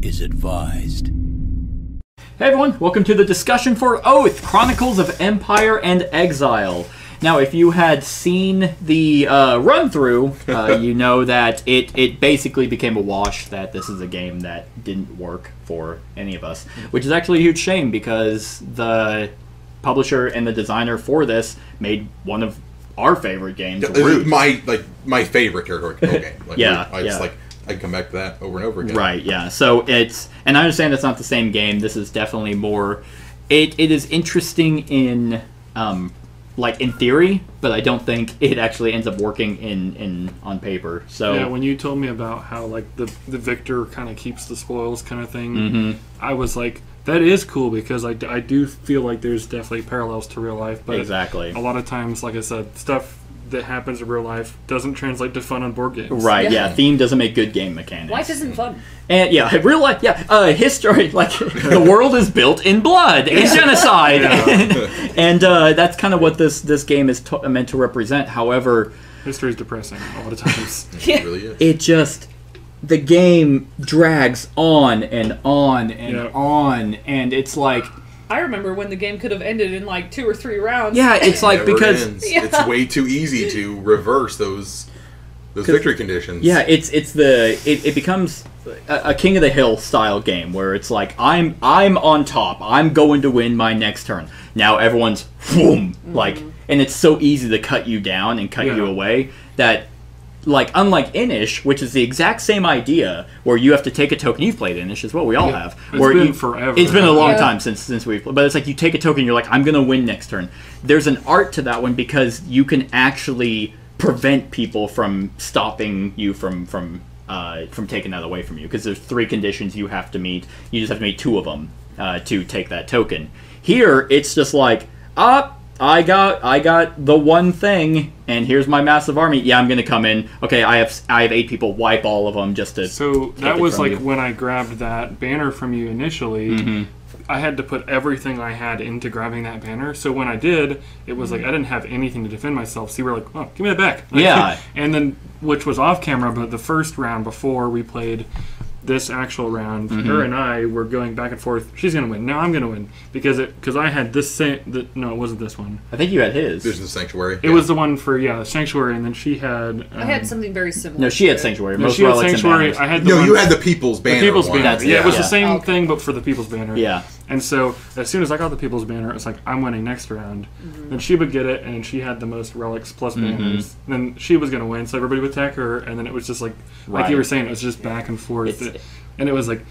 is advised. Hey everyone, welcome to the discussion for Oath, Chronicles of Empire and Exile. Now, if you had seen the run-through, you know that it basically became a wash, that this is a game that didn't work for any of us. Which is actually a huge shame, because the publisher and the designer for this made one of our favorite games, Root. My favorite territorial game. I come back to that over and over again. Right, yeah. So it's... And I understand it's not the same game. This is definitely more... It is interesting in... in theory, but I don't think it actually ends up working on paper. So yeah, when you told me about how the victor kind of keeps the spoils kind of thing, I was like, that is cool, because I do feel like there's definitely parallels to real life. But exactly, a lot of times, like I said, stuff that happens in real life doesn't translate to fun on board games. Right? Yeah, theme doesn't make good game mechanics. Life isn't fun. And yeah, real life, history, the world is built in blood and genocide, and that's kind of what this game is meant to represent. However, history is depressing a lot of times. It really is. It just, the game drags on and on and on, and it's like, I remember when the game could have ended in 2 or 3 rounds. Yeah, it's like, because it's way too easy to reverse those victory conditions. Yeah, it becomes a King of the Hill style game where it's like, I'm on top, I'm going to win my next turn. Now everyone's boom, and it's so easy to cut you down and cut you away that, unlike Inish, which is the exact same idea, where you have to take a token. You've played Inish as well, we all have. It's been forever. It's been a long time since we've played, but it's like you take a token, you're like, I'm going to win next turn. There's an art to that one, because you can actually prevent people from stopping you from taking that away from you, because there's 3 conditions you have to meet. You just have to meet 2 of them to take that token. Here, it's just like, I got the one thing, and here's my massive army. Yeah, I'm gonna come in. Okay, I have 8 people. Wipe all of them just to. So that was when I grabbed that banner from you initially. I had to put everything I had into grabbing that banner. So when I did, it was I didn't have anything to defend myself. So you were like, "Oh, give me that back." Yeah. And then, which was off camera, but the first round before we played this actual round, her and I were going back and forth. She's gonna win. Now I'm gonna win, because I had this same. No, it wasn't this one. I think you had his. There's the Sanctuary. It was the one for Sanctuary, and then she had. I had something very similar. No, she had Sanctuary. No, she had Sanctuary. I had you had the People's Banner. The People's Banner. Yeah, it was the same Okay. thing, but for the People's Banner. Yeah. And so as soon as I got the People's Banner, it's like, I'm winning next round. Then she would get it, and she had the most relics plus banners. Then she was going to win, so everybody would attack her, and then it was just like you were saying, it was just back and forth. And it was like,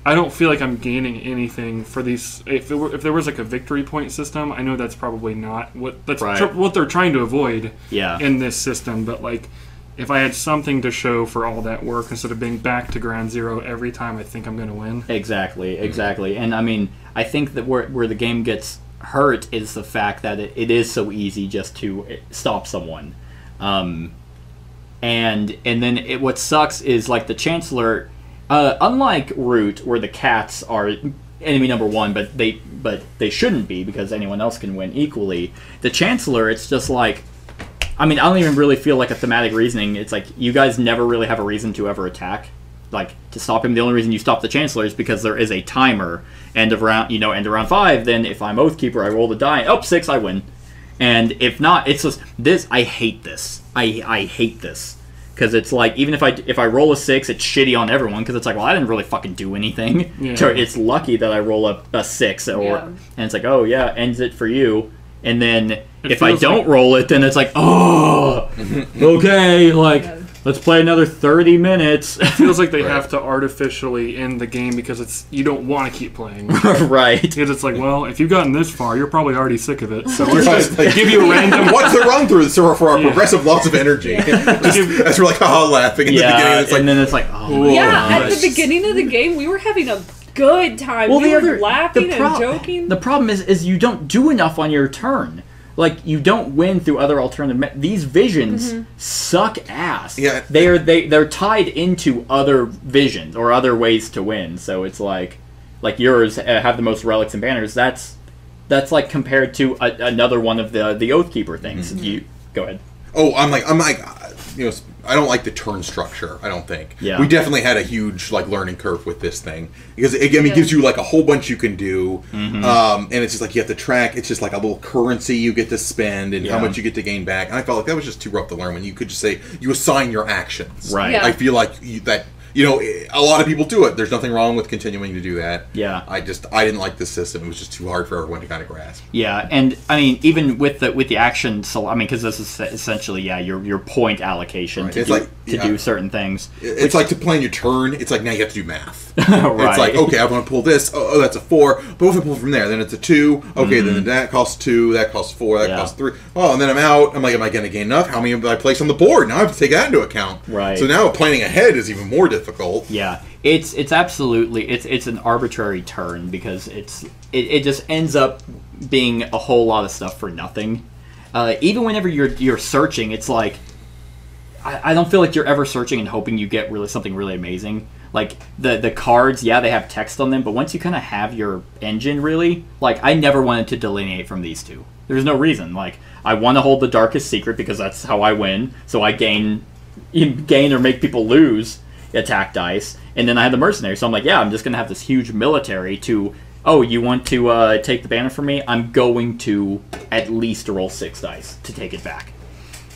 I don't feel like I'm gaining anything for these. If there was a victory point system, I know that's probably not what they're trying to avoid in this system. But if I had something to show for all that work instead of being back to ground zero every time, I think I'm going to win. Exactly. And I mean, I think that where the game gets hurt is the fact that it is so easy just to stop someone. And then what sucks is the Chancellor, unlike Root, where the cats are enemy number 1, but they shouldn't be, because anyone else can win equally. The Chancellor, it's just I don't even really feel like a thematic reasoning. It's you guys never really have a reason to ever attack, to stop him. The only reason you stop the Chancellor is because there is a timer. End of round 5, then if I'm Oathkeeper, I roll the die. 6, I win. And if not, it's just this. I hate this. I hate this. Because it's even if I roll a 6, it's shitty on everyone, because it's I didn't really fucking do anything. Yeah. So it's lucky that I roll a 6, and it's ends it for you. And then if I don't roll it, then it's okay, let's play another 30 minutes. It feels like they have to artificially end the game, because you don't want to keep playing. Right. Because it's well, if you've gotten this far, you're probably already sick of it. So let's just give you a random... What's the run-through for our progressive loss of energy? As we're laughing in the beginning. And then it's at the beginning of the game, we were having a good time. We were laughing and joking. The problem is you don't do enough on your turn. You don't win through other alternative. These visions suck ass. Yeah, they're tied into other visions or other ways to win. So it's like yours have the most relics and banners. That's compared to another one of the Oathkeeper things. You go ahead. Oh, I'm I don't like the turn structure. I don't think. Yeah. We definitely had a huge like learning curve with this thing because it gives you like a whole bunch you can do, and it's just like you have to track. It's just like a little currency you get to spend and how much you get to gain back. And I felt like that was just too rough to learn when you could just say you assign your actions. Right. Yeah. I feel like that. You know, a lot of people do it. There's nothing wrong with continuing to do that. Yeah. I didn't like this system. It was just too hard for everyone to kind of grasp. Yeah, and I mean, even with the action, so I mean, because this is essentially your point allocation to do certain things. It's like to plan your turn. It's like now you have to do math. Right. It's like, okay, I want to pull this. Oh, that's a 4. But what if I pull from there? Then it's a 2. Okay, then that costs 2. That costs 4. That costs 3. Oh, and then I'm out. I'm like, am I going to gain enough? How many did I place on the board? Now I have to take that into account. Right. So now planning ahead is even more difficult. Yeah. It's absolutely it's an arbitrary turn because it just ends up being a whole lot of stuff for nothing. Even whenever you're searching, it's like I don't feel like you're ever searching and hoping you get something really amazing. Like the cards, they have text on them, but once you kind of have your engine, really, like I never wanted to delineate from these two. There's no reason. Like I want to hold the darkest secret because that's how I win. So I gain or make people lose attack dice, and then I have the mercenary. So I'm like, I'm just gonna have this huge military to. Oh, you want to take the banner from me? I'm going to at least roll 6 dice to take it back.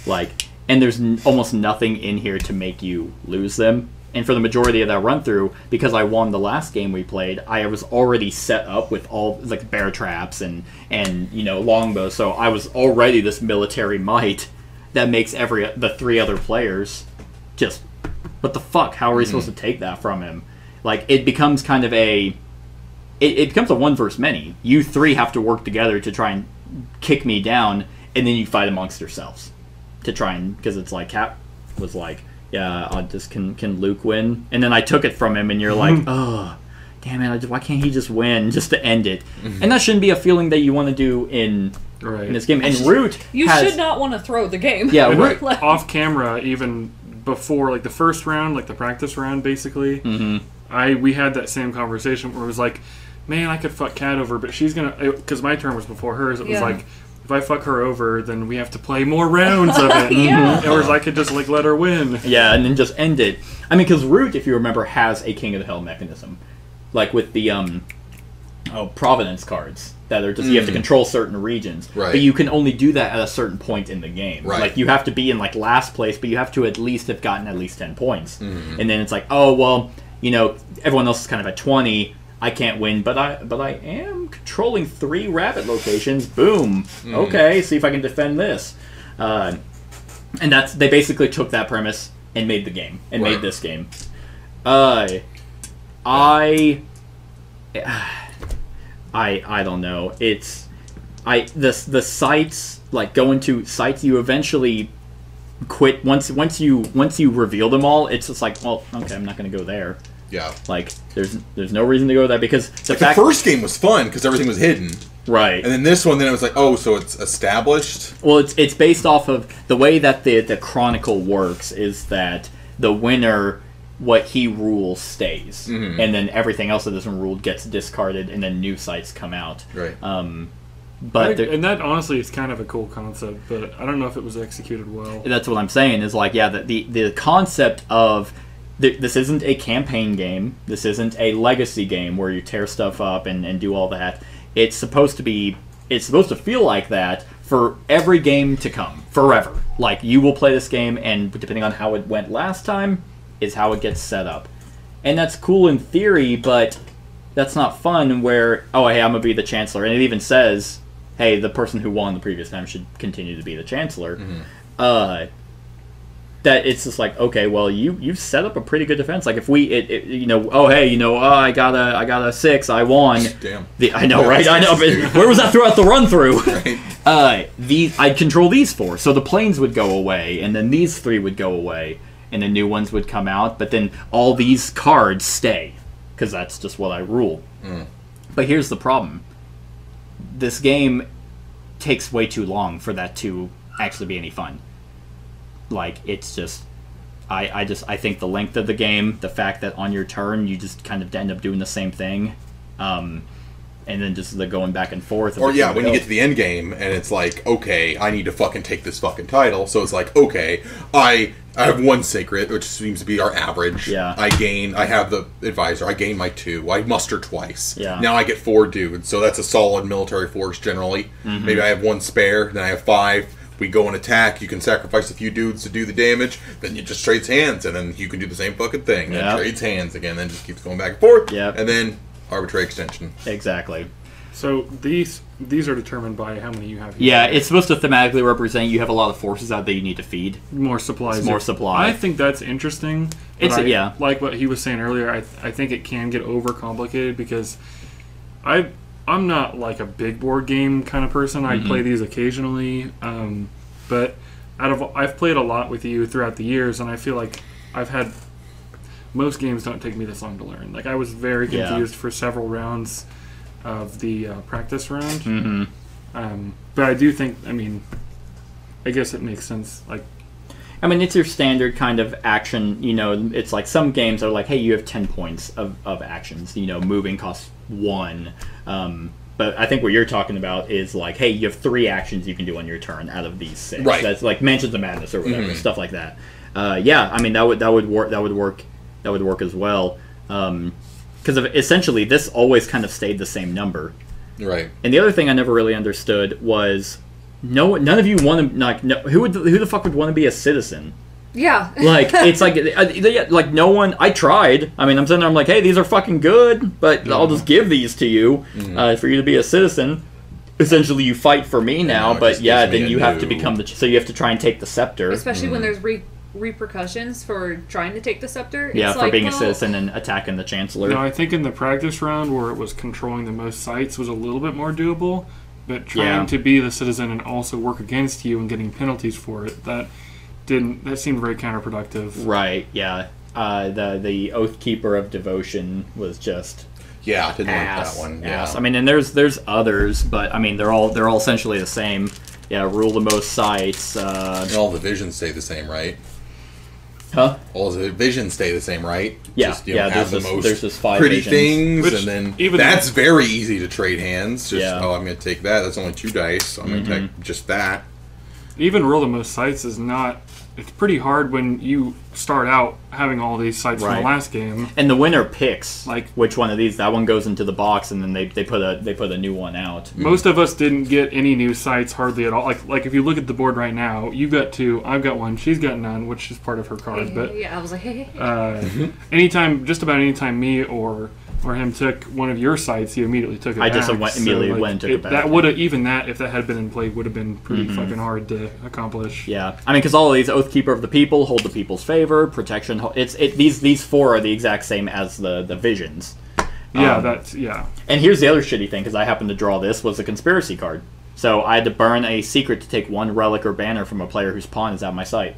Like, and there's almost nothing in here to make you lose them. And for the majority of that run through, because I won the last game we played, I was already set up with all like bear traps and longbows. So I was already this military might that makes the 3 other players just what the fuck? How are we supposed to take that from him? Like it becomes kind of it becomes a one versus many. You 3 have to work together to try and kick me down, and then you fight amongst yourselves to try and because it's like Cap was like. Yeah, can Luke win? And then I took it from him, and you're like, oh, damn it! Why can't he just win just to end it? And that shouldn't be a feeling that you want to do in this game. And Root, should not want to throw the game. Yeah, Root off camera, even before like the first round, like the practice round, basically. We had that same conversation where it was like, man, I could fuck Kat over, but she's gonna because my turn was before hers. It was like. If I fuck her over, then we have to play more rounds of it. Or I could just like let her win. Yeah, and then just end it. I mean, because Root, if you remember, has a King of the Hell mechanism, like with the Providence cards that are just you have to control certain regions, but you can only do that at a certain point in the game. Like you have to be in like last place, but you have to at least have gotten at least 10 points, and then it's like, oh well, everyone else is kind of at 20. I can't win, but I am controlling 3 rabbit locations. Boom. Okay, see if I can defend this. And they basically took that premise and made the game and made this game. I don't know. It's the sites like going to sites you eventually quit once you reveal them all. It's just like, well, okay, I'm not going to go there. Yeah. Like, there's no reason to go with that because the first game was fun because everything was hidden. Right. And then this one, then it was like, oh, so it's established? Well, it's based off of the way that the Chronicle works is that the winner, what he rules stays. And then everything else that isn't ruled gets discarded and then new sites come out. Right. But and that honestly is kind of a cool concept, but I don't know if it was executed well. That's what I'm saying is like, the concept of this isn't a campaign game. This isn't a legacy game where you tear stuff up and do all that. It's supposed to feel like that for every game to come, forever. Like, you will play this game, and depending on how it went last time, is how it gets set up. And that's cool in theory, but that's not fun where, oh, hey, I'm going to be the Chancellor. And it even says, hey, the person who won the previous time should continue to be the Chancellor. That it's just like, okay, well, you've set up a pretty good defense. Like if I got a 6, I won. Damn. I know, right? I know, but where was that throughout the run through? Right. I'd control these 4, so the planes would go away, and then these 3 would go away, and the new ones would come out. But then all these cards stay because that's just what I rule. But here's the problem: this game takes way too long for that to actually be any fun. Like, it's just, I think the length of the game, the fact that on your turn you just kind of end up doing the same thing, and then just the going back and forth. Or yeah, when you get to the end game and it's like, okay, I need to fucking take this fucking title. So it's like, okay, I I have 1 secret, which seems to be our average. Yeah. I have the advisor. I gain my 2. I muster twice. Yeah. Now I get 4 dudes, so that's a solid military force generally. Maybe I have 1 spare, then I have 5. We go and attack. You can sacrifice a few dudes to do the damage. Then it just trades hands, and then you can do the same fucking thing. Then trades hands again. Then just keeps going back and forth. Yep. And then arbitrary extension. Exactly. So these are determined by how many you have. Yeah, it's supposed to thematically represent you have a lot of forces out that you need to feed. More supplies. More supply. I think that's interesting. Yeah. Like what he was saying earlier, I think it can get overcomplicated because I'm not like a big board game kind of person. I play these occasionally, but I've played a lot with you throughout the years, and I feel like I've had most games don't take me this long to learn. Like I was very confused for several rounds of the practice round. But I do think, I guess it makes sense. Like, it's your standard kind of action. It's like some games are like, hey, you have 10 points of actions. Moving costs 1. But I think what you're talking about is like, hey, you have 3 actions you can do on your turn out of these 6. Right. That's like Mansions of Madness or whatever, stuff like that. That would work. That would work as well. Because essentially, this always kind of stayed the same number. Right. And the other thing I never really understood was none of you want to who the fuck would want to be a citizen? Yeah. Like it's like no one. I tried. I'm sitting there. I'm like, hey, these are fucking good, but I'll just give these to you for you to be a citizen. Essentially, you fight for me now, but then you have to become so you have to try and take the scepter. Especially when there's repercussions for trying to take the scepter. Yeah, for being a citizen and attacking the Chancellor. No, I think in the practice round where it was controlling the most sites was a little bit more doable, but trying to be the citizen and also work against you and getting penalties for it, that seemed very counterproductive. Right, yeah. The Oathkeeper of Devotion was just I didn't like that one. Ass. And there's others, but they're all essentially the same. Yeah, rule the most sites. And all the visions stay the same, right? Huh? All the visions stay the same, right? Yeah, just, there's just 5 pretty visions. things, and then that's very easy to trade hands. Just, I'm going to take that. That's only 2 dice. I'm going to take just that. Even rule the most sites is not... It's pretty hard when you start out having all these sites from the last game. And the winner picks like which one of these. That one goes into the box, and then they put a new one out. Most of us didn't get any new sites hardly at all. Like if you look at the board right now, you've got 2, I've got 1, she's got none, which is part of her card. But I was like, hey. Just about anytime me or him took one of your sites, you immediately took it back. I just immediately went and took it back. That would have, if that had been in play, would have been pretty fucking hard to accomplish. Yeah, because all of these Oathkeeper of the People, hold the people's favor, protection. These 4 are the exact same as the visions. Yeah, And here's the other shitty thing, because I happened to draw this, was a conspiracy card. So I had to burn a secret to take 1 relic or banner from a player whose pawn is out of my sight.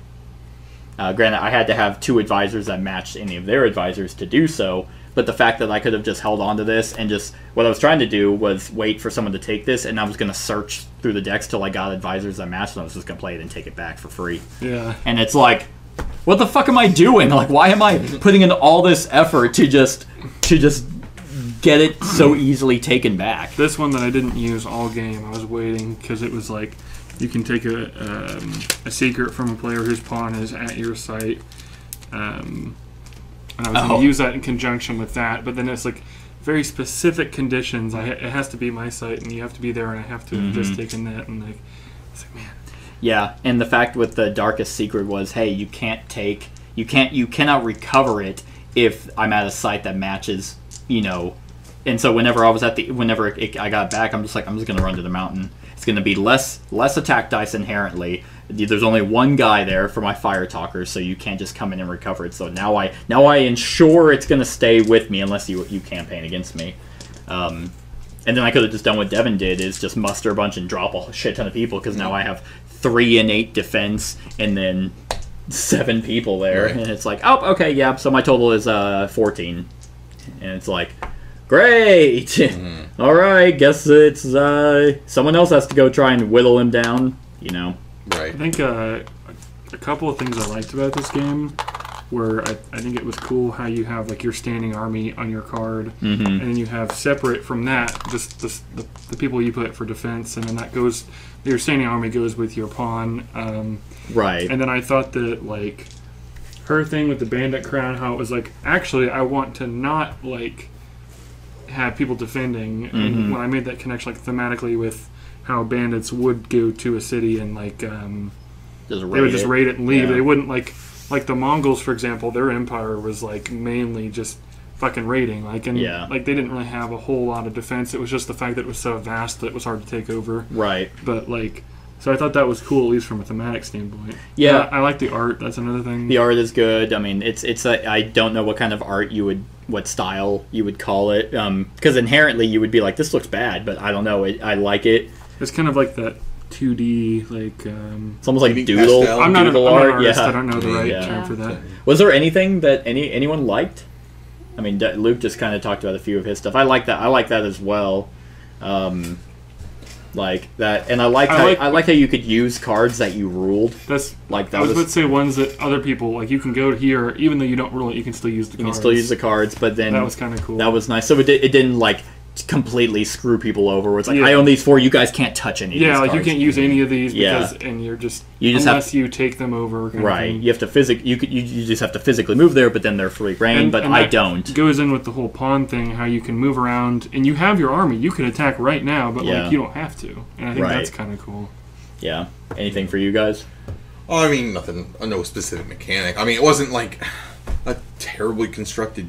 Granted, I had to have 2 advisors that matched any of their advisors to do so. But the fact that I could have just held on to this and what I was trying to do was wait for someone to take this, and I was going to search through the decks till I got advisors that matched, and I was just going to play it and take it back for free. Yeah. And it's like, what the fuck am I doing? Like, why am I putting in all this effort to just get it so easily taken back? This one that I didn't use all game, I was waiting because it was like, you can take a secret from a player whose pawn is at your site. And I was going to use that in conjunction with that, but then it's like very specific conditions. It has to be my site, and you have to be there, and I have to have just taken that, and it's like, man. Yeah, and the fact with the Darkest Secret was, hey, you cannot recover it if I'm at a site that matches, And so whenever I got back, I'm just going to run to the mountain. It's going to be less attack dice inherently. There's only 1 guy there for my Fire Talkers, so you can't just come in and recover it. So now I ensure it's going to stay with me unless you campaign against me. And then I could have just done what Devin did, is just muster a bunch and drop a shit ton of people, because now I have 3 and 8 defense and then 7 people there. Right. And it's like, oh, okay, yeah, so my total is 14. And it's like, great! All right, guess it's someone else has to go try and whittle him down, Right. I think a couple of things I liked about this game were I think it was cool how you have like your standing army on your card, and then you have separate from that just the people you put for defense, and then your standing army goes with your pawn. Right. And then I thought that like her thing with the bandit crown, how it was like, actually, I want to not like have people defending. And when I made that connection, like thematically with how bandits would go to a city and like they would just raid it and leave. They wouldn't like the Mongols, for example. Their empire was like mainly just fucking raiding. Like like they didn't really have a whole lot of defense. It was just the fact that it was so vast that it was hard to take over. Right. But like. So I thought that was cool, at least from a thematic standpoint. Yeah, I like the art. That's another thing. The art is good. I mean, I don't know what kind of art what style you would call it, because inherently you would be like, this looks bad, but I don't know. I like it. It's kind of like that 2D, like it's almost like doodle. I'm not an artist. I don't know the right term for that. Was there anything that anyone liked? I mean, Luke just kind of talked about a few of his stuff. I like that. I like that as well. Like that, and I like how you could use cards that you ruled. That's like that. I was about to say ones that other people like. You can go here, even though you don't rule it. You can still use the cards. You can still use the cards, but then that was kind of cool. That was nice. So it didn't like completely screw people over. Where it's like, I own these 4. You guys can't touch any. of these like cards. You can't use any of these because and you just unless you take them over. Right. You have to you just have to physically move there, but then they're free reign. But I don't. Goes in with the whole pawn thing. How you can move around and you have your army. You can attack right now, but like you don't have to. And I think that's kind of cool. Yeah. Anything for you guys? Oh, I mean, nothing. No specific mechanic. I mean, it wasn't like a terribly constructed.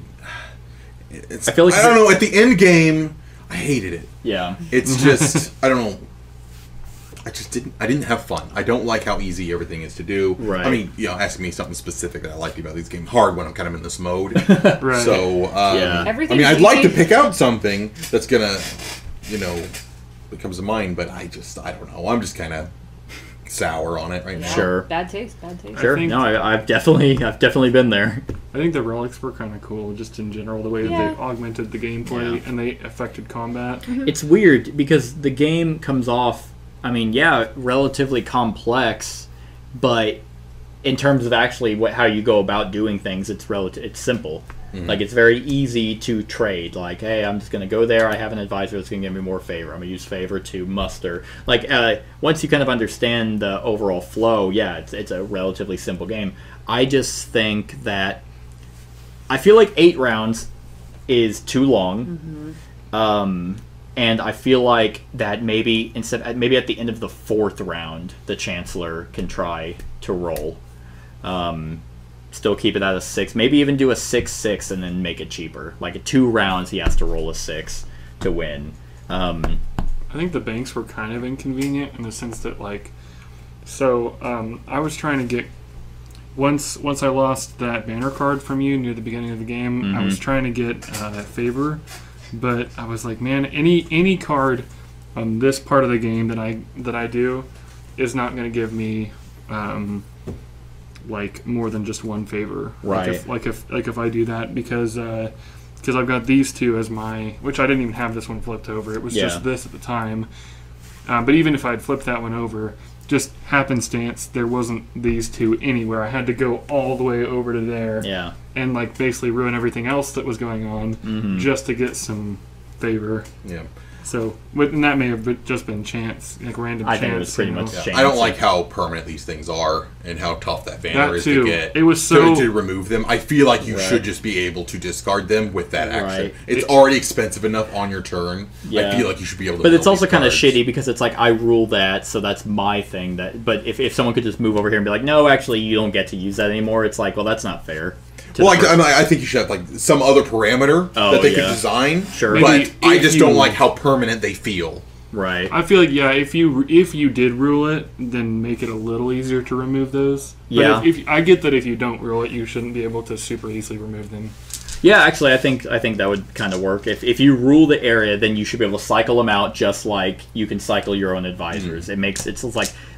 I feel like I don't know. At the end game, I hated it. Yeah. It's just I don't know. I didn't have fun. I don't like how easy everything is to do. Right. I mean, asking me something specific that I like about these games hard when I'm kind of in this mode. Right. So I mean, I'd like to pick out something that's gonna, that comes to mind, but I don't know. I'm just kind of sour on it right now. Sure. Bad taste. Sure. No, I've definitely been there. I think the relics were kind of cool, just in general, the way that they augmented the gameplay and they affected combat. Mm-hmm. It's weird because the game comes off, I mean, relatively complex, but in terms of actually how you go about doing things, it's simple. Mm-hmm. Like, it's very easy to trade. Like, hey, I'm just going to go there. I have an advisor that's going to give me more favor. I'm going to use favor to muster. Like, once you kind of understand the overall flow, it's a relatively simple game. I just think that I feel like 8 rounds is too long. Mm-hmm. And I feel like that maybe at the end of the 4th round, the Chancellor can try to roll. Still keep it at a 6. Maybe even do a 6-6 and then make it cheaper. Like, 2 rounds, he has to roll a 6 to win. I think the banks were kind of inconvenient in the sense that, like... So, I was trying to get... Once I lost that banner card from you near the beginning of the game, I was trying to get favor, but I was like, man, any card on this part of the game that I do is not going to give me like more than just 1 favor. Right. If I do that because I've got these 2 as my, which I didn't even have this one flipped over. It was just this at the time. But even if I'd flipped that one over, just happenstance, there wasn't these 2 anywhere. I had to go all the way over to there. Yeah. And like basically ruin everything else that was going on just to get some favor. Yeah. So, and that may have just been chance, like random chance. I think it was pretty much chance. I don't like how permanent these things are and how tough that banner is to get. It was so... To remove them. I feel like you should just be able to discard them with that action. It's already expensive enough on your turn. I feel like you should be able to. But it's also kind of shitty because it's like, I rule that, so that's my thing. But if someone could just move over here and be like, no, actually, you don't get to use that anymore, it's like, well, that's not fair. Well, I think you should have like some other parameter that they could design. Sure, but I just don't like how permanent they feel. Right. I feel like if you did rule it, then make it a little easier to remove those. But if I get that if you don't rule it, you shouldn't be able to super easily remove them. Yeah, actually, I think that would kind of work. If you rule the area, then you should be able to cycle them out just like you can cycle your own advisors. It's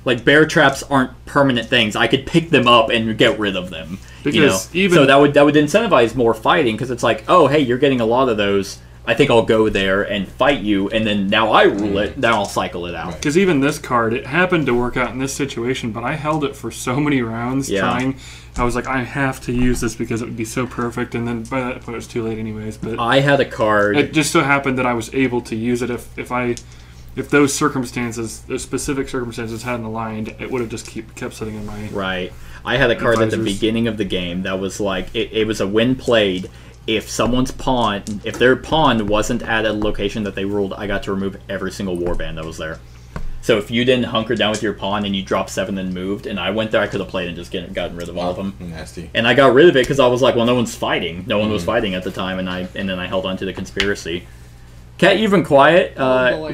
like bear traps aren't permanent things. I could pick them up and get rid of them. Because so that would incentivize more fighting because it's like, oh, hey, you're getting a lot of those. I think I'll go there and fight you, and then now I rule it, then I'll cycle it out. Because even this card, it happened to work out in this situation, but I held it for so many rounds trying. I was like, I have to use this because it would be so perfect, and then by that point it was too late anyways. But I had a card. It just so happened that I was able to use it if if those circumstances, those specific circumstances hadn't aligned, it would have just kept sitting in my... Right. I had a card at the beginning of the game that was like, it was a win played. If someone's pawn, if their pawn wasn't at a location that they ruled, I got to remove every single warband that was there. So if you didn't hunker down with your pawn and you dropped 7 and moved, and I went there, I could have played and just gotten rid of all of them. Nasty. And I got rid of it because I was like, well, no one's fighting. No one was fighting at the time, and then I held on to the conspiracy. Kat, you've been quiet.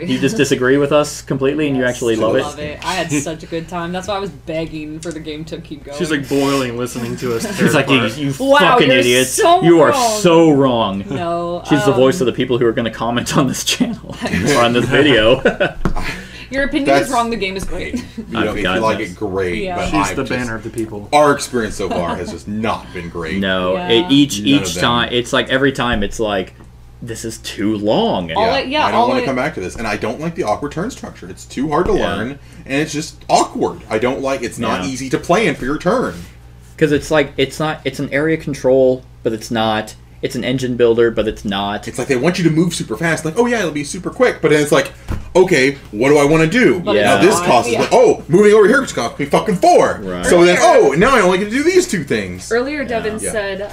You just disagree with us completely, and you actually love it. I love it. I had such a good time. That's why I was begging for the game to keep going. She's like boiling listening to us. She's like, you fucking idiots. So you are wrong. so wrong. No. She's the voice of the people who are going to comment on this channel or on this video. Your opinion is wrong. The game is great. You know, if you like it, great. Yeah. But She's the banner of the people. Our experience so far has just not been great. No, Yeah. each time, it's like every time it's like, this is too long. I don't want to come back to this, and I don't like the awkward turn structure. It's too hard to learn, and it's just awkward. I don't like. It's not easy to plan for your turn. Because it's like it's an area control, but it's not. It's an engine builder, but it's not. It's like they want you to move super fast. Like, oh yeah, it'll be super quick. But then it's like, okay, what do I want to do? Yeah. Now this costs like, oh, moving over here just costs me fucking 4. Right. So then, now I only get to do these 2 things. Earlier, Devin said,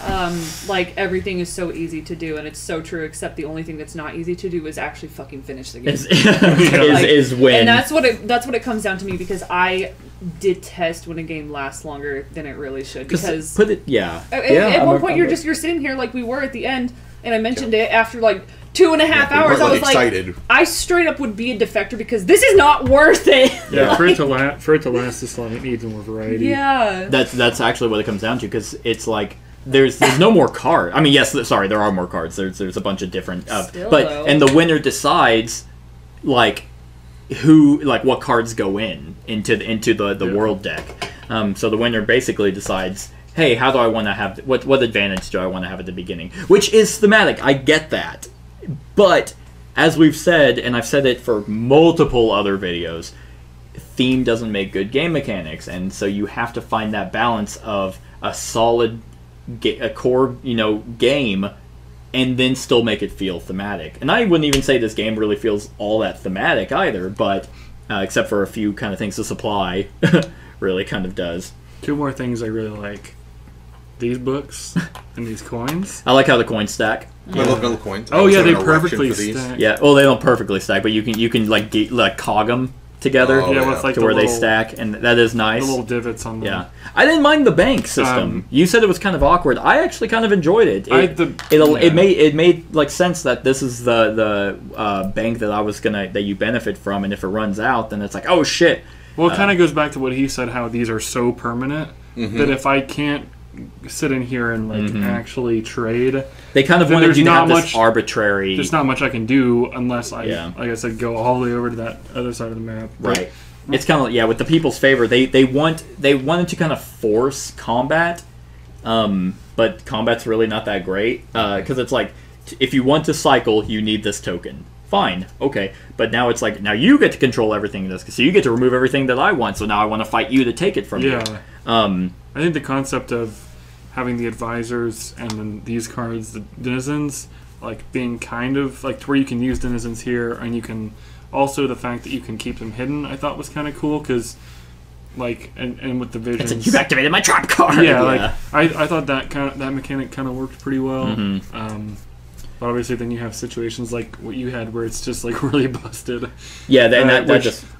like, everything is so easy to do, and it's so true, except the only thing that's not easy to do is actually fucking finish the game. Is win. And that's what it comes down to me, because I detest when a game lasts longer than it really should. Because at one point you're sitting here like we were at the end, and I mentioned it after like 2.5 hours. I was excited. Like, I straight up would be a defector because this is not worth it. Yeah, for it to last this long, it needs more variety. Yeah, that's actually what it comes down to, because it's like there's no more cards. I mean, yes, sorry, there are more cards. There's a bunch of different, and the winner decides like what cards go into the world deck. So the winner basically decides, hey, how do I want to have what advantage do I want to have at the beginning? Which is thematic. I get that. But as we've said, and I've said it for multiple other videos, theme doesn't make good game mechanics, and so you have to find that balance of a solid core, game, and then still make it feel thematic. And I wouldn't even say this game really feels all that thematic either, but except for a few kind of things, the supply really kind of does. 2 more things I really like. These books and these coins. I like how the coins stack. I love little coins. Oh yeah, they perfectly stack. Yeah, well, they don't perfectly stack, but you can like cog them together with like to where they stack, and that is nice. The little divots on them. Yeah, I didn't mind the bank system. You said it was kind of awkward. I actually kind of enjoyed it. It made like sense that this is the bank that you benefit from, and if it runs out, then it's like, oh shit. Well, it kind of goes back to what he said, how these are so permanent that if I can't sit in here and actually trade, they kind of wanted you to have this arbitrary. There's not much I can do unless I, like I said, go all the way over to that other side of the map. Right. It's kind of with the people's favor. They wanted to kind of force combat, but combat's really not that great because it's like if you want to cycle, you need this token. Fine, okay, but now it's like now you get to control everything in this, so you get to remove everything that I want. So now I want to fight you to take it from you. I think the concept of having the advisors and then these cards, the denizens, like being kind of like to where you can use denizens here, and you can also the fact that you can keep them hidden, I thought was kind of cool because, like, and with the visions, you activated my trap card. Yeah, like I thought that mechanic kind of worked pretty well. But obviously, then you have situations like what you had, where it's just like really busted. Yeah, then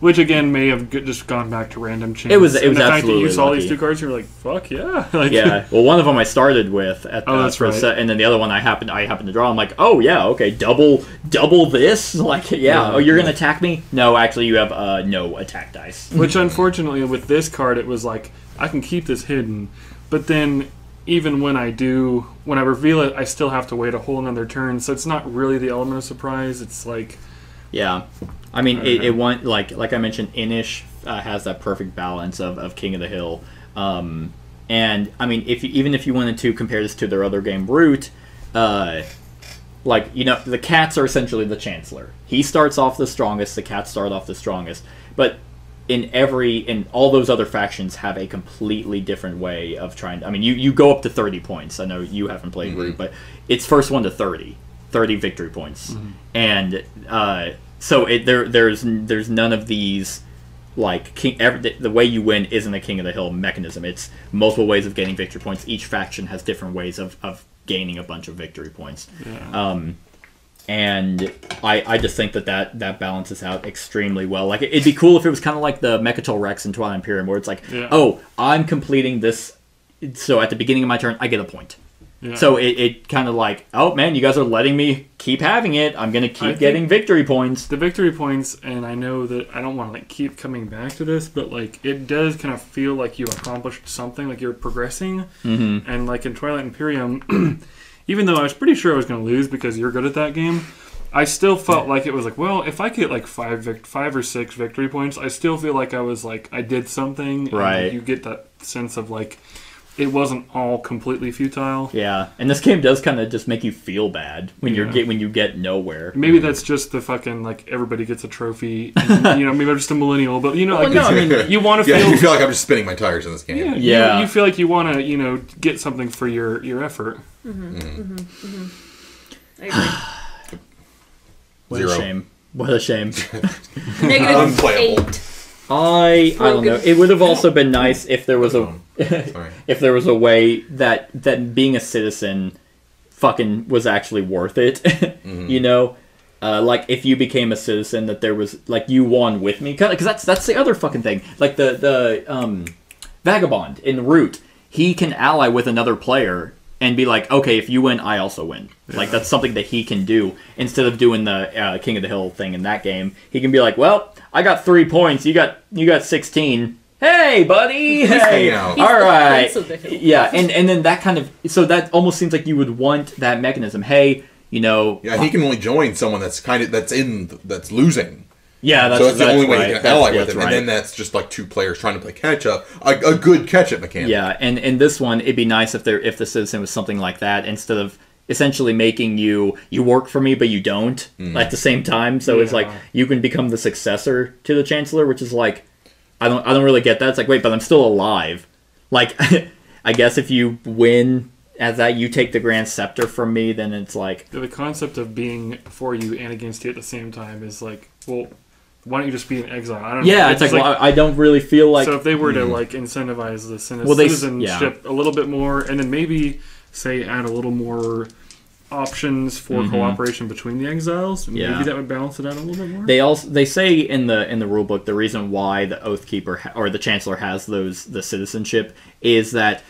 which again may have just gone back to random chance. It was the fact absolutely that you saw lucky. these 2 cards, you were like, "Fuck yeah!" Yeah. Well, one of them I started with at that's right. and then the other one I happened to draw. I'm like, oh yeah, okay, double this. Like, yeah. Oh, you're gonna attack me? No, actually, you have no attack dice. Which unfortunately, with this card, it was like I can keep this hidden, but then. Even when I reveal it, I still have to wait a whole another turn. So it's not really the element of surprise. It's like, yeah, I mean, it went like I mentioned, Inish has that perfect balance of King of the Hill, and I mean, even if you wanted to compare this to their other game, Root, the cats are essentially the Chancellor. He starts off the strongest. The cats start off the strongest, but. In all those other factions have a completely different way of trying. I mean, you go up to 30 points. I know you haven't played Root, but it's first one to 30 victory points, and So there's none of these like the way you win isn't a King of the Hill mechanism. It's multiple ways of getting victory points. Each faction has different ways of gaining a bunch of victory points. Yeah. And I just think that balances out extremely well. Like, it'd be cool if it was kind of like the Mechatol Rex in Twilight Imperium, where it's like, oh, I'm completing this, so at the beginning of my turn, I get a point. Yeah. So it kind of like, oh, man, you guys are letting me keep having it. I'm going to keep getting victory points. The victory points, and I know that I don't want to, like, keep coming back to this, but, like, it does kind of feel like you accomplished something, like you're progressing. Mm-hmm. And, like, in Twilight Imperium... Even though I was pretty sure I was going to lose because you're good at that game, I still felt like it was like, well, if I get like 5 or 6 victory points, I still feel like I was like, I did something. Right. And you get that sense of like, it wasn't all completely futile. Yeah, and this game does kind of just make you feel bad when you get nowhere. Maybe that's just the fucking like everybody gets a trophy. And, you know, maybe I'm just a millennial, but you know, like, I mean, you want to feel. feel. You feel like I'm just spinning my tires in this game. Yeah. You feel like you want to get something for your effort. Mm-hmm. Mm-hmm. Mm-hmm. I agree. What a shame. What a shame. Unplayable. I don't know. It would have also been nice if there was a way that being a citizen fucking was actually worth it. Mm-hmm. You know, like if you became a citizen, that there was like you won with me, because that's the other fucking thing. Like the vagabond in Root, he can ally with another player and be like, okay, if you win, I also win. Yeah. Like, that's something that he can do. Instead of doing the King of the Hill thing in that game, he can be like, well, I got 3 points, you got 16. Hey, buddy! Hey! All right. Yeah, and then that kind of... So that almost seems like you would want that mechanism. Hey, you know... Yeah, he can only join someone that's losing. Yeah, that's the only way you can ally with him, right. And then that's just like 2 players trying to play catch up, a good catch up mechanic. Yeah, and in this one, it'd be nice if the citizen was something like that, instead of essentially making you work for me, but you don't at the same time. So it's like you can become the successor to the Chancellor, which is like I don't really get that. It's like, wait, but I'm still alive. Like, I guess if you win as that, you take the Grand Scepter from me, then it's like the concept of being for you and against you at the same time is like, well, why don't you just be in exile? I don't know. Yeah, it's like, well, I don't really feel like... So if they were to, like, incentivize the citizenship a little bit more, and then maybe, say, add a little more options for cooperation between the exiles, maybe that would balance it out a little bit more? They say in the rulebook, the reason why the Oathkeeper, or the Chancellor has the citizenship is that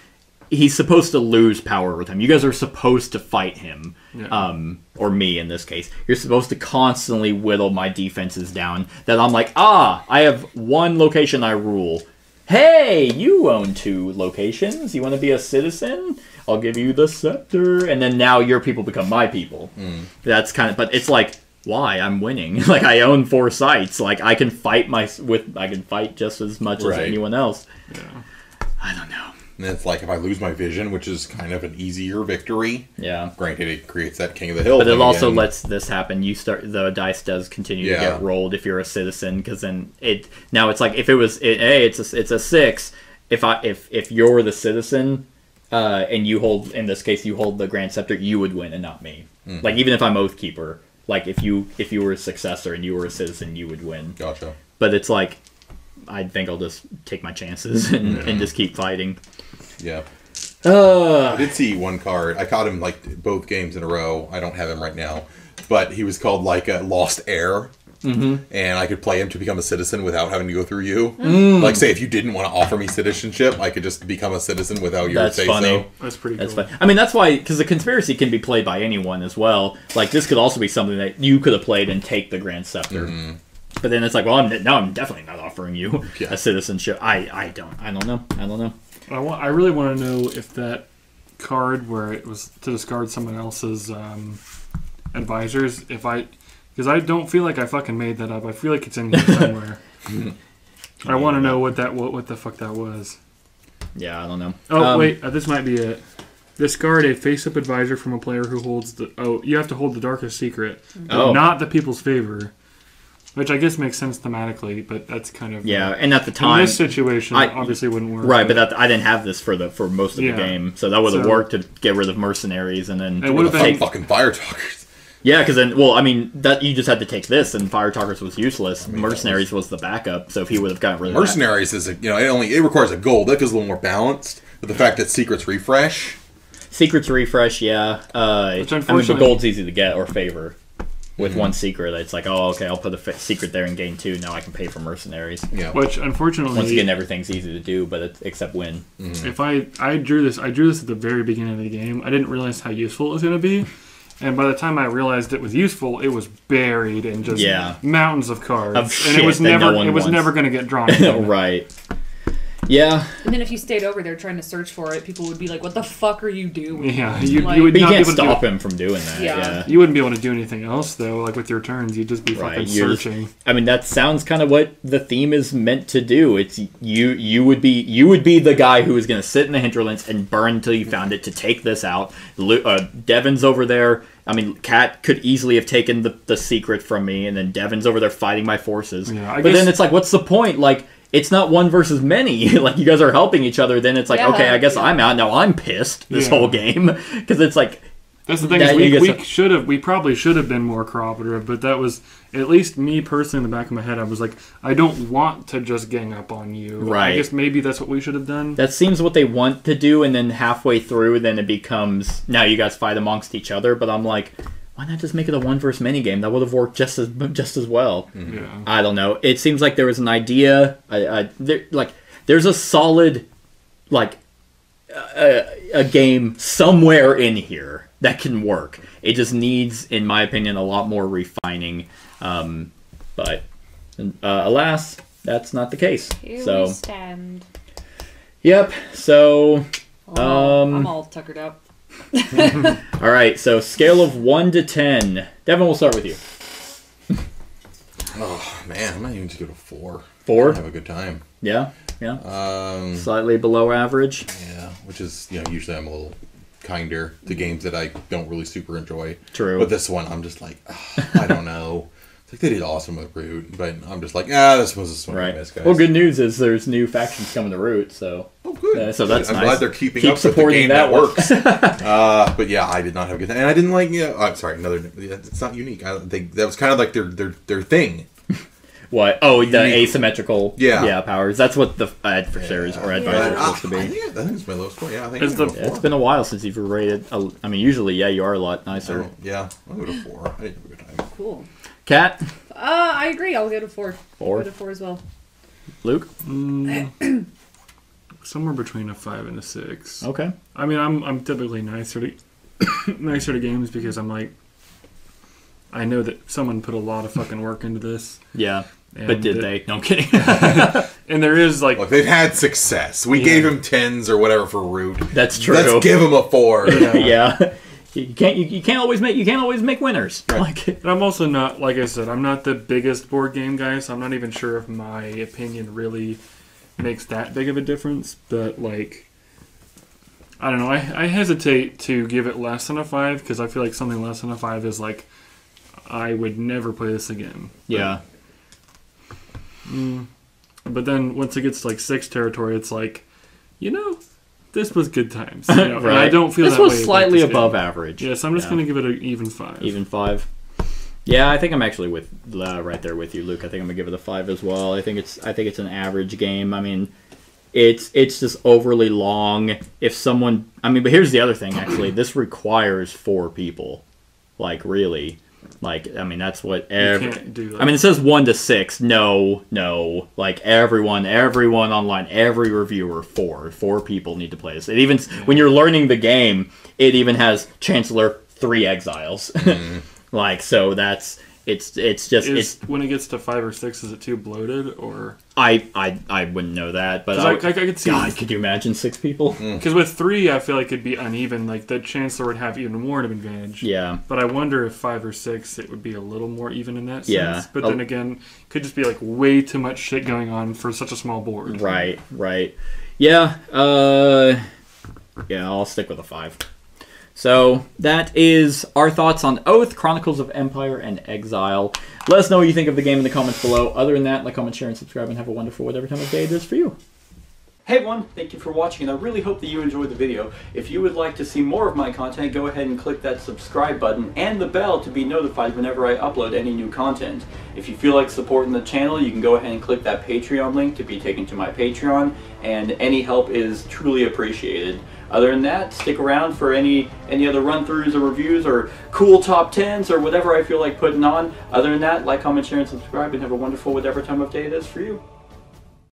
he's supposed to lose power with him. You guys are supposed to fight him. Yeah. Or me in this case. You're supposed to constantly whittle my defenses down. That I'm like, I have 1 location I rule. Hey, you own 2 locations. You want to be a citizen? I'll give you the scepter. And then now your people become my people. That's kind of, but it's like, why? I'm winning. Like, I own 4 sites. Like, I can fight I can fight just as much as anyone else. Yeah. I don't know. And it's like if I lose my vision, which is kind of an easier victory. Yeah. Granted, it creates that King of the Hill. But it also lets this happen. The dice does continue to get rolled if you're a citizen, because then now it's like if it was it's a 6. If you're the citizen, and you hold, in this case, you hold the Grand Scepter, you would win and not me. Mm-hmm. Like, even if I'm Oathkeeper, like if you were a successor and you were a citizen, you would win. Gotcha. But it's like, I think I'll just take my chances and just keep fighting. Yeah. I did see 1 card. I caught him like both games in a row. I don't have him right now, but he was called like a Lost Heir, and I could play him to become a citizen without having to go through you. Like, say if you didn't want to offer me citizenship, I could just become a citizen without your say so. That's pretty cool. That's funny. I mean, that's why, because the conspiracy can be played by anyone as well. Like, this could also be something that you could have played and take the Grand Scepter. But then it's like, well, I'm definitely not offering you a citizenship. I don't know. I really want to know if that card where it was to discard someone else's advisors, because I don't feel like I fucking made that up. I feel like it's in here somewhere. I want to know what the fuck that was. Yeah, I don't know. Oh, wait, this might be it. Discard a face-up advisor from a player who holds you have to hold the darkest secret, not the people's favor. Which I guess makes sense thematically, but that's kind of... Yeah, and at the time... In this situation, it obviously wouldn't work. Right, but I didn't have this for most of the game, so that would have worked to get rid of mercenaries, and then... It would have been... fucking fire talkers. Yeah, because then, well, I mean, that you just had to take this, and Fire Talkers was useless. Mercenaries was the backup, so if he would have gotten rid of Mercenaries is, it requires a gold. That goes a little more balanced. But the fact that Secrets refresh. Secrets refresh, yeah. Which unfortunately, the gold's easy to get, or favor. With one secret, it's like, oh, okay, I'll put a secret there in game 2. Now I can pay for Mercenaries. Yeah. Which, unfortunately... Once again, everything's easy to do, but except win. If I drew this at the very beginning of the game. I didn't realize how useful it was going to be. And by the time I realized it was useful, it was buried in just mountains of cards. And it was never going to get drawn. Right. Yeah. And then if you stayed over there trying to search for it, people would be like, what the fuck are you doing? Yeah, you can't stop him from doing that. Yeah. You wouldn't be able to do anything else, though, like with your turns. You'd just be fucking searching. I mean, that sounds kind of what the theme is meant to do. It's you would be the guy who is going to sit in the hinterlands and burn until you found it to take this out. Devin's over there. I mean, Kat could easily have taken the secret from me, and then Devin's over there fighting my forces. Yeah, but then it's like, what's the point? Like, it's not one versus many. Like, you guys are helping each other. Then it's like, okay, I guess I'm out. Now I'm pissed this whole game. Because it's like... That's the thing we probably should have been more cooperative, but that was, at least me personally in the back of my head, I was like, I don't want to just gang up on you. Right. I guess maybe that's what we should have done. That seems what they want to do, and then halfway through, then it becomes, now you guys fight amongst each other, but I'm like... Why not just make it a one versus many game? That would have worked just as well. Yeah. I don't know. It seems like there was an idea. There's a solid, a game somewhere in here that can work. It just needs, in my opinion, a lot more refining. But alas, that's not the case. Here so we stand. Yep. So I'm all tuckered up. All right, so scale of 1 to 10. Devin, we'll start with you. Oh man, I might even just go to 4. 4? Have a good time. Yeah. Slightly below average. Yeah, which is usually I'm a little kinder to games that I don't really super enjoy. True. But this one, I'm just like, I don't know. It's like they did awesome with Root, but I'm just like, this was one I miss, guys. Well, good news is there's new factions coming to Root, so. Oh, good. So that's I'm nice. glad they're keep up with the game that works. But yeah, I did not have a good time, and I didn't like. I'm sorry, it's not unique. That was kind of like their thing. What? Oh, the asymmetrical yeah powers. That's what the adversaries or advisors are supposed to be. I think it's my lowest score. Yeah, I think it's been a while since you've rated. I mean, usually, you are a lot nicer. I'll go to 4. I didn't have a good time. Cool. Kat? I agree. I'll go to 4. 4? I'll go to 4 as well. Luke? Somewhere between a 5 and a 6. Okay. I mean, I'm typically nicer to games because I'm like, I know that someone put a lot of fucking work into this. Yeah. But did they? No, I'm kidding. And there is like... Look, they've had success. We gave him 10s or whatever for Root. That's true. Let's give him a 4. Yeah. You can't always make winners. Right. But I'm also not, like I said, I'm not the biggest board game guy, so I'm not even sure if my opinion really makes that big of a difference. But like, I don't know. I hesitate to give it less than a 5 because I feel like something less than a 5 is like, I would never play this again. Yeah. But then once it gets to like 6 territory, it's like, this was good times. Right. And I don't feel this that way. This was slightly above average. Yeah, so I'm just going to give it an even 5. Even 5. Yeah, I think I'm actually right there with you, Luke. I think I'm gonna give it a 5 as well. I think it's an average game. I mean, it's just overly long. But here's the other thing. Actually, this requires 4 people. Like really. Like, I mean, that's what can't do that. I mean, it says 1 to 6. No. Like, everyone online, every reviewer, 4 people need to play this. It even, when you're learning the game, it even has Chancellor 3 exiles. Like, so that's, it's when it gets to 5 or 6, is it too bloated, or? I wouldn't know that, but I could see. God, could you imagine 6 people? Because with 3, I feel like it'd be uneven. Like the Chancellor would have even more of an advantage. Yeah. But I wonder if 5 or 6, it would be a little more even in that sense. Yeah. But then again, could just be like way too much shit going on for such a small board. Right. Yeah. I'll stick with a 5. So that is our thoughts on Oath, Chronicles of Empire, and Exile. Let us know what you think of the game in the comments below. Other than that, like, comment, share, and subscribe, and have a wonderful whatever time of day it is for you. Hey everyone, thank you for watching, and I really hope that you enjoyed the video. If you would like to see more of my content, go ahead and click that subscribe button and the bell to be notified whenever I upload any new content. If you feel like supporting the channel, you can go ahead and click that Patreon link to be taken to my Patreon, and any help is truly appreciated. Other than that, stick around for any other run-throughs or reviews or cool top 10s or whatever I feel like putting on. Other than that, like, comment, share, and subscribe, and have a wonderful whatever time of day it is for you.